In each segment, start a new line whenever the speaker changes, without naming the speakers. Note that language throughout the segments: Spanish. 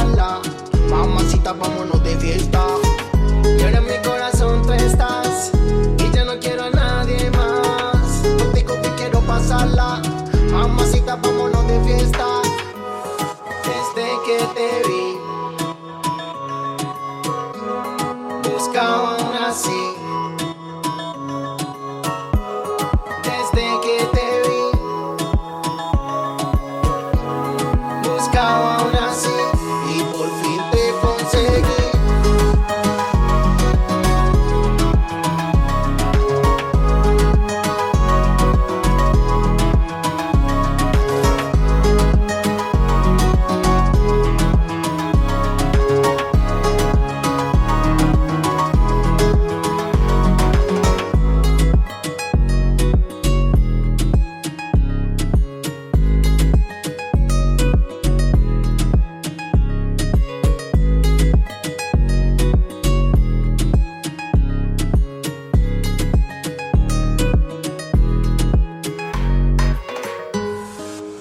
pasarla. Mamacita, vámonos de fiesta. Y ahora en mi corazón tú estás y ya no quiero a nadie más. Contigo te quiero pasarla. Mamacita, vámonos de fiesta. Desde que te vi buscaba una así. Desde que te vi buscaba una así y por fin te conseguí.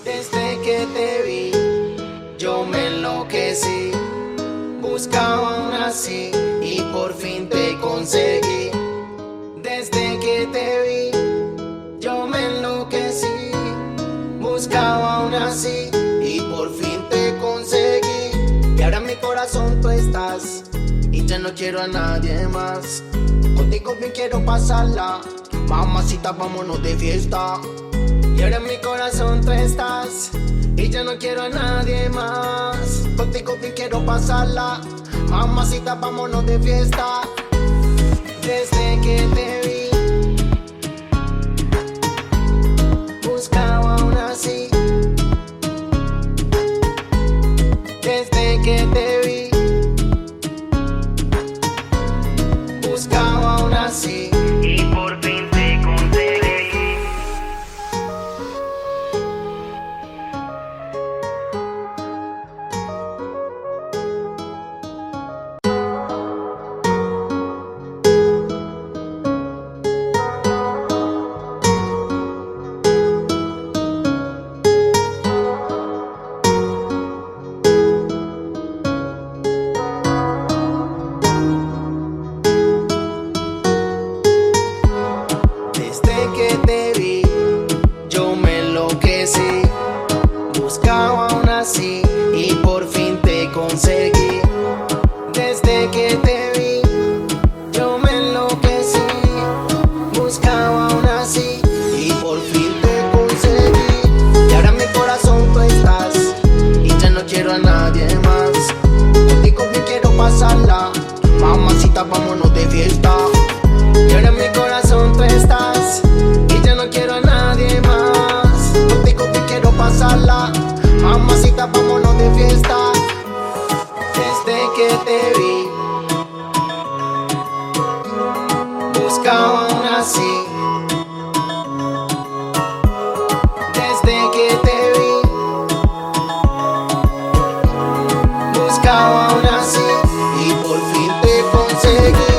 Desde que te vi, yo me enloquecí. Buscaba una así y por fin te conseguí. Desde que te vi, yo me enloquecí. Buscaba una así y por fin te conseguí. Y ahora en mi corazón tú estás y ya no quiero a nadie más. Contigo bien quiero pasarla. Mamacita, vámonos de fiesta. Y ahora en mi corazón tú estás y ya no quiero a nadie más. Contigo bien quiero pasarla. Mamacita, vámonos de fiesta. Desde que te vi buscaba una así. Desde que te vi buscaba una así y por fin te conseguí. Desde que te vi, yo me enloquecí. Buscaba una así y por fin te conseguí. Desde que te vi, yo me enloquecí. Buscaba una así y por fin te conseguí. Y ahora en mi corazón tú estás y ya no quiero a nadie más. Contigo bien quiero pasarla. Mamacita, vámonos de fiesta. Y ahora en mi corazón tú estás y ya no quiero a nadie más. Contigo te quiero pasarla. Mamacita, vámonos de fiesta. Desde que te vi buscaba una así. Desde que te vi buscaba una así y por fin te conseguí.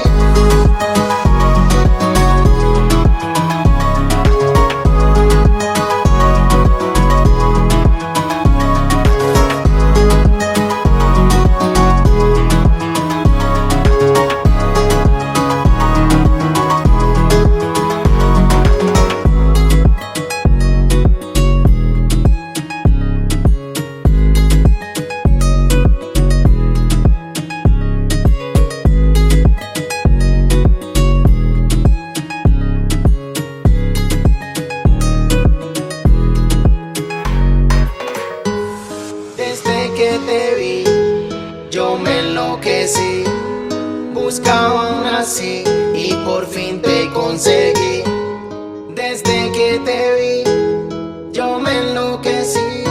Desde que te vi, yo me enloquecí. Buscaba una así y por fin te conseguí. Desde que te vi, yo me enloquecí.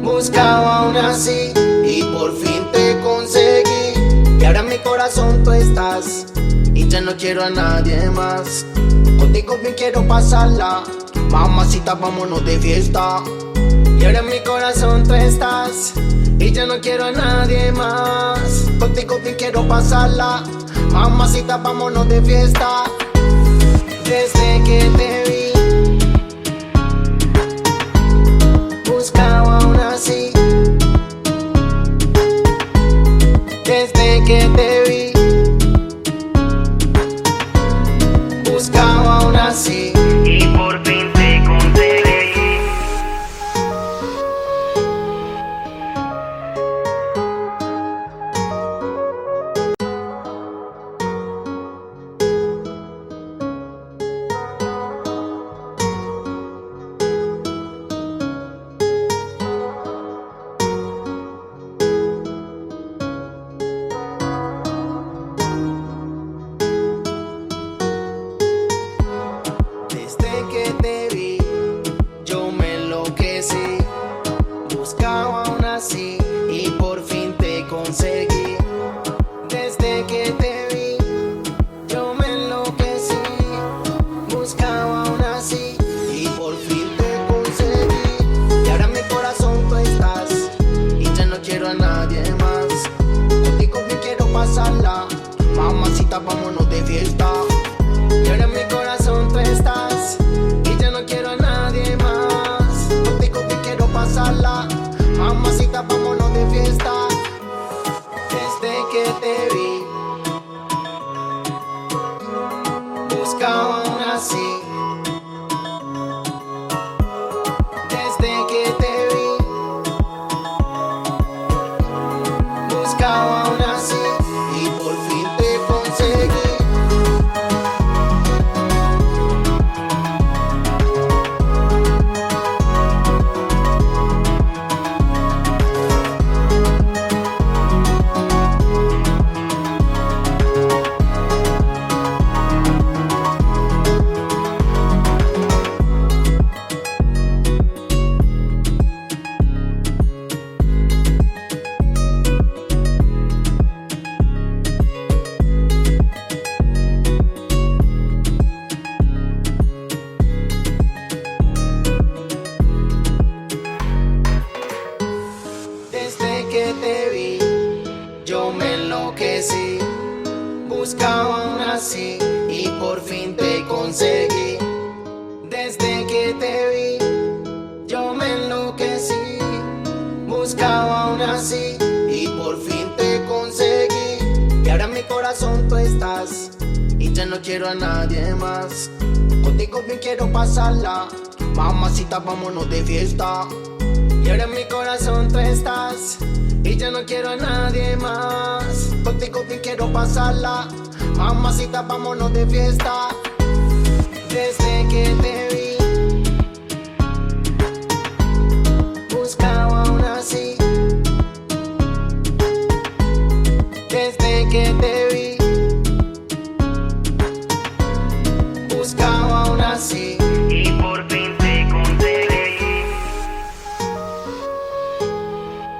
Buscaba una así y por fin te conseguí. Y ahora en mi corazón tú estás y ya no quiero a nadie más. Contigo bien quiero pasarla. Mamacita, vámonos de fiesta. Y ahora en mi corazón tú estás y ya no quiero a nadie más. Contigo bien quiero pasarla. Mamacita, vámonos de fiesta. Desde que te vi buscaba una así. que te vi, buscaba aún así y por fin te conseguí. Desde que te vi, yo me enloquecí, buscaba aún así y por fin te conseguí. Desde que te vi, yo me enloquecí, buscaba aún así y por fin te conseguí. Y ahora en mi corazón tú estás y ya no quiero a nadie más. Contigo me quiero pasarla, mamacita, vámonos de fiesta. Y ahora en mi corazón tú estás y ya no quiero a nadie más. Contigo me quiero pasarla, mamacita, vámonos de fiesta. Desde que te vi, buscaba aún así. Desde que te vi, buscaba aún así y por fin te conseguí. Desde que te vi, yo me enloquecí, buscaba aún así y por fin te conseguí. Desde que te vi, yo me enloquecí, buscaba aún así y por fin te conseguí. Y ahora en mi corazón tú estás y ya no quiero a nadie más. Contigo bien quiero pasarla, mamacita, vámonos de fiesta. Y ahora en mi corazón tú estás y ya no quiero a nadie más. Contigo bien quiero pasarla, mamacita, vámonos de fiesta. Desde que te vi, buscaba aún así. Desde que te